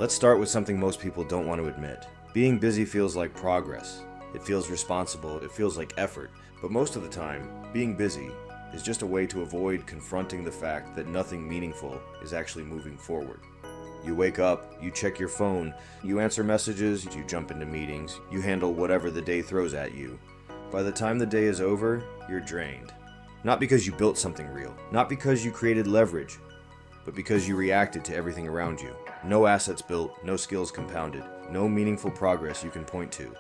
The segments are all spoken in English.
Let's start with something most people don't want to admit. Being busy feels like progress. It feels responsible, it feels like effort. But most of the time, being busy is just a way to avoid confronting the fact that nothing meaningful is actually moving forward. You wake up, you check your phone, you answer messages, you jump into meetings, you handle whatever the day throws at you. By the time the day is over, you're drained. Not because you built something real, not because you created leverage, but because you reacted to everything around you. No assets built, no skills compounded, no meaningful progress you can point to.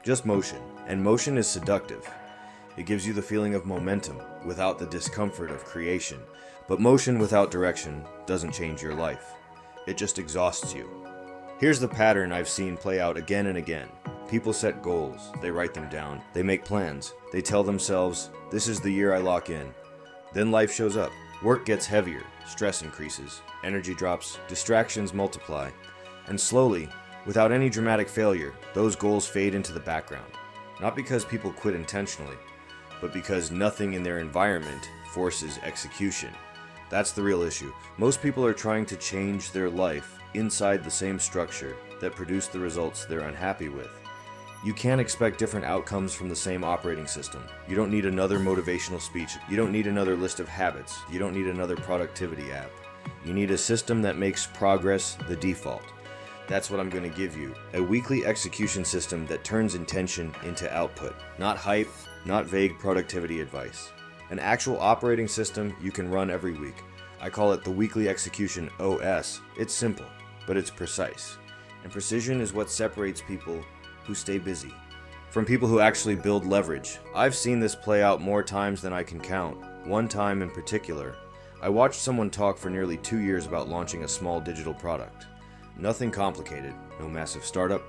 Just motion. And motion is seductive. It gives you the feeling of momentum without the discomfort of creation. But motion without direction doesn't change your life. It just exhausts you. Here's the pattern I've seen play out again and again. People set goals, they write them down, they make plans, they tell themselves, this is the year I lock in. Then life shows up. Work gets heavier, stress increases, energy drops, distractions multiply, and slowly, without any dramatic failure, those goals fade into the background. Not because people quit intentionally, but because nothing in their environment forces execution. That's the real issue. Most people are trying to change their life inside the same structure that produced the results they're unhappy with. You can't expect different outcomes from the same operating system. You don't need another motivational speech. You don't need another list of habits. You don't need another productivity app. You need a system that makes progress the default. That's what I'm going to give you. A weekly execution system that turns intention into output. Not hype, not vague productivity advice. An actual operating system you can run every week. I call it the Weekly Execution OS. It's simple, but it's precise. And precision is what separates people who stay busy from people who actually build leverage. I've seen this play out more times than I can count. One time in particular, I watched someone talk for nearly 2 years about launching a small digital product. Nothing complicated, no massive startup,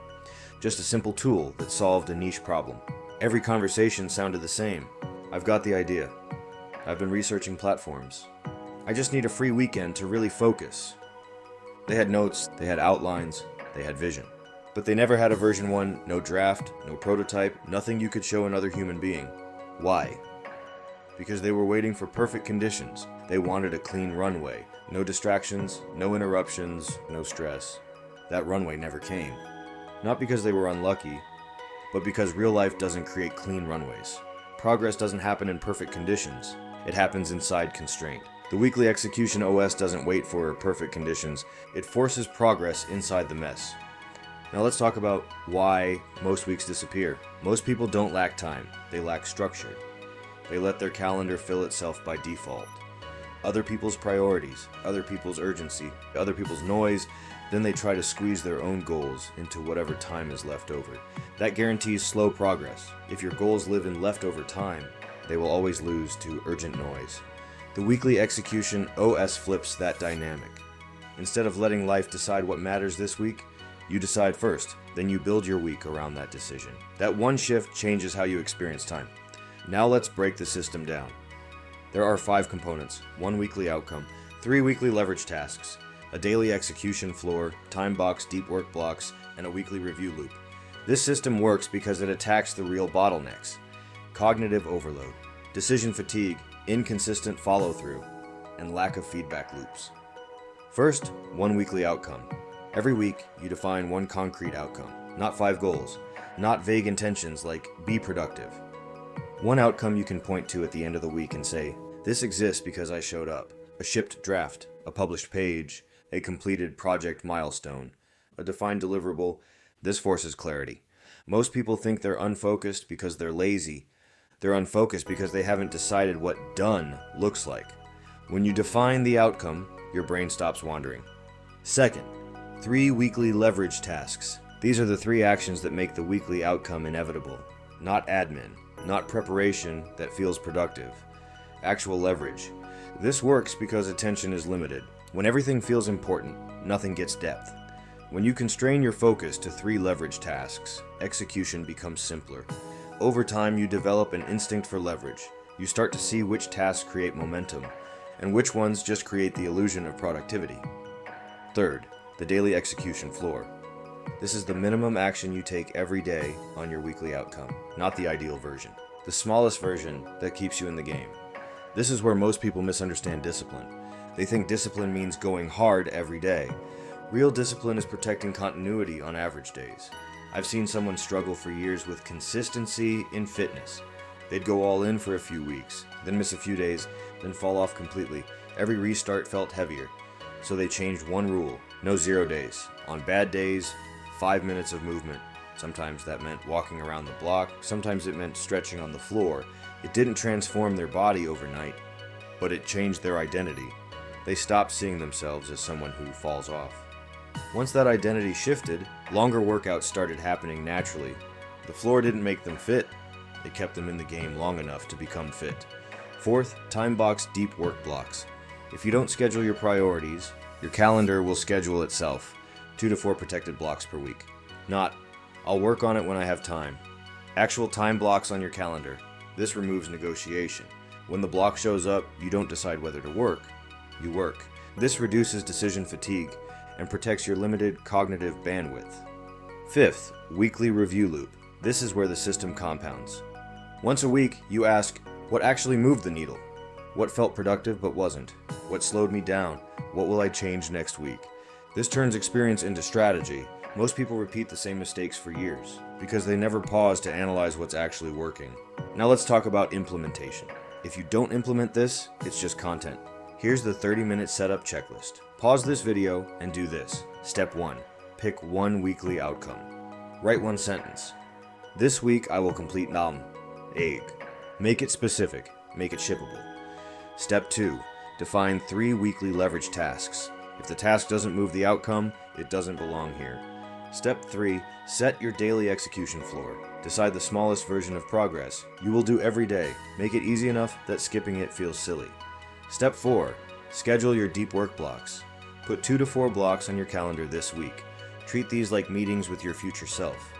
just a simple tool that solved a niche problem. Every conversation sounded the same. I've got the idea. I've been researching platforms. I just need a free weekend to really focus. They had notes, they had outlines, they had vision. But they never had a version 1, no draft, no prototype, nothing you could show another human being. Why? Because they were waiting for perfect conditions. They wanted a clean runway. No distractions, no interruptions, no stress. That runway never came. Not because they were unlucky, but because real life doesn't create clean runways. Progress doesn't happen in perfect conditions. It happens inside constraint. The Weekly Execution OS doesn't wait for perfect conditions. It forces progress inside the mess. Now let's talk about why most weeks disappear. Most people don't lack time. They lack structure. They let their calendar fill itself by default. Other people's priorities, other people's urgency, other people's noise, then they try to squeeze their own goals into whatever time is left over. That guarantees slow progress. If your goals live in leftover time, they will always lose to urgent noise. The Weekly Execution OS flips that dynamic. Instead of letting life decide what matters this week, you decide first, then you build your week around that decision. That one shift changes how you experience time. Now let's break the system down. There are 5 components, 1 weekly outcome, 3 weekly leverage tasks, a daily execution floor, time box, deep work blocks, and a weekly review loop. This system works because it attacks the real bottlenecks: cognitive overload, decision fatigue, inconsistent follow-through, and lack of feedback loops. First, 1 weekly outcome. Every week, you define 1 concrete outcome, not 5 goals, not vague intentions like be productive. 1 outcome you can point to at the end of the week and say, this exists because I showed up. A shipped draft, a published page, a completed project milestone, a defined deliverable. This forces clarity. Most people think they're unfocused because they're lazy. They're unfocused because they haven't decided what done looks like. When you define the outcome, your brain stops wandering. Second, 3 weekly leverage tasks. These are the 3 actions that make the weekly outcome inevitable. Not admin, not preparation that feels productive. Actual leverage. This works because attention is limited. When everything feels important, nothing gets depth. When you constrain your focus to 3 leverage tasks, execution becomes simpler. Over time, you develop an instinct for leverage. You start to see which tasks create momentum, and which ones just create the illusion of productivity. Third, the daily execution floor. This is the minimum action you take every day on your weekly outcome, not the ideal version. The smallest version that keeps you in the game. This is where most people misunderstand discipline. They think discipline means going hard every day. Real discipline is protecting continuity on average days. I've seen someone struggle for years with consistency in fitness. They'd go all in for a few weeks, then miss a few days, then fall off completely. Every restart felt heavier. So they changed one rule: no 0 days. On bad days, 5 minutes of movement. Sometimes that meant walking around the block, sometimes it meant stretching on the floor. It didn't transform their body overnight, but it changed their identity. They stopped seeing themselves as someone who falls off. Once that identity shifted, longer workouts started happening naturally. The floor didn't make them fit, it kept them in the game long enough to become fit. Fourth, time box deep work blocks. If you don't schedule your priorities, your calendar will schedule itself. 2 to 4 protected blocks per week. Not, I'll work on it when I have time. Actual time blocks on your calendar. This removes negotiation. When the block shows up, you don't decide whether to work, you work. This reduces decision fatigue and protects your limited cognitive bandwidth. Fifth, weekly review loop. This is where the system compounds. Once a week, you ask, what actually moved the needle? What felt productive but wasn't? What slowed me down? What will I change next week? This turns experience into strategy. Most people repeat the same mistakes for years because they never pause to analyze what's actually working. Now let's talk about implementation. If you don't implement this, it's just content. Here's the 30-minute setup checklist. Pause this video and do this. Step 1. Pick one weekly outcome. Write one sentence. This week I will complete egg. Make it specific. Make it shippable. Step 2. Define 3 weekly leverage tasks. If the task doesn't move the outcome, it doesn't belong here. Step 3. Set your daily execution floor. Decide the smallest version of progress you will do every day. Make it easy enough that skipping it feels silly. Step 4. Schedule your deep work blocks. Put 2 to 4 blocks on your calendar this week. Treat these like meetings with your future self.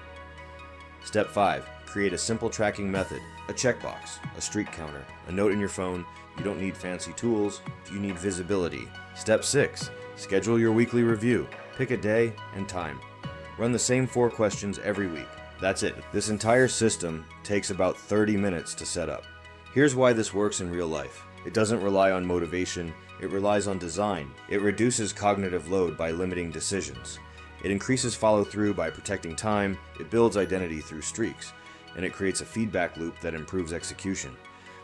Step 5. Create a simple tracking method. A checkbox, a streak counter, a note in your phone. You don't need fancy tools, you need visibility. Step 6. Schedule your weekly review. Pick a day and time. Run the same 4 questions every week. That's it. This entire system takes about 30 minutes to set up. Here's why this works in real life. It doesn't rely on motivation, it relies on design. It reduces cognitive load by limiting decisions. It increases follow-through by protecting time, it builds identity through streaks, and it creates a feedback loop that improves execution.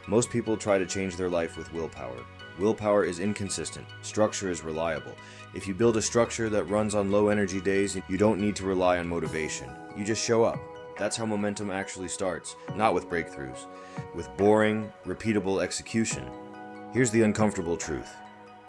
Most people try to change their life with willpower. Willpower is inconsistent, structure is reliable. If you build a structure that runs on low energy days, you don't need to rely on motivation. You just show up. That's how momentum actually starts, not with breakthroughs, with boring, repeatable execution. Here's the uncomfortable truth.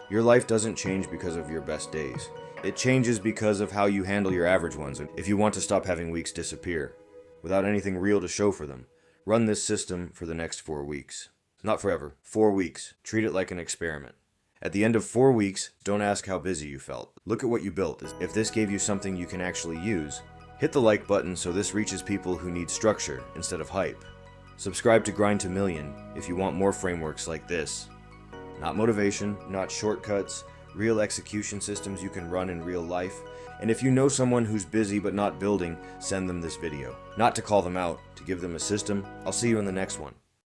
Your life doesn't change because of your best days. It changes because of how you handle your average ones. If you want to stop having weeks disappear, without anything real to show for them, run this system for the next 4 weeks. Not forever, 4 weeks. Treat it like an experiment. At the end of 4 weeks, don't ask how busy you felt. Look at what you built. If this gave you something you can actually use, hit the like button so this reaches people who need structure instead of hype. Subscribe to Grind to Million if you want more frameworks like this. Not motivation, not shortcuts, real execution systems you can run in real life. And if you know someone who's busy but not building, send them this video. Not to call them out, to give them a system. I'll see you in the next one.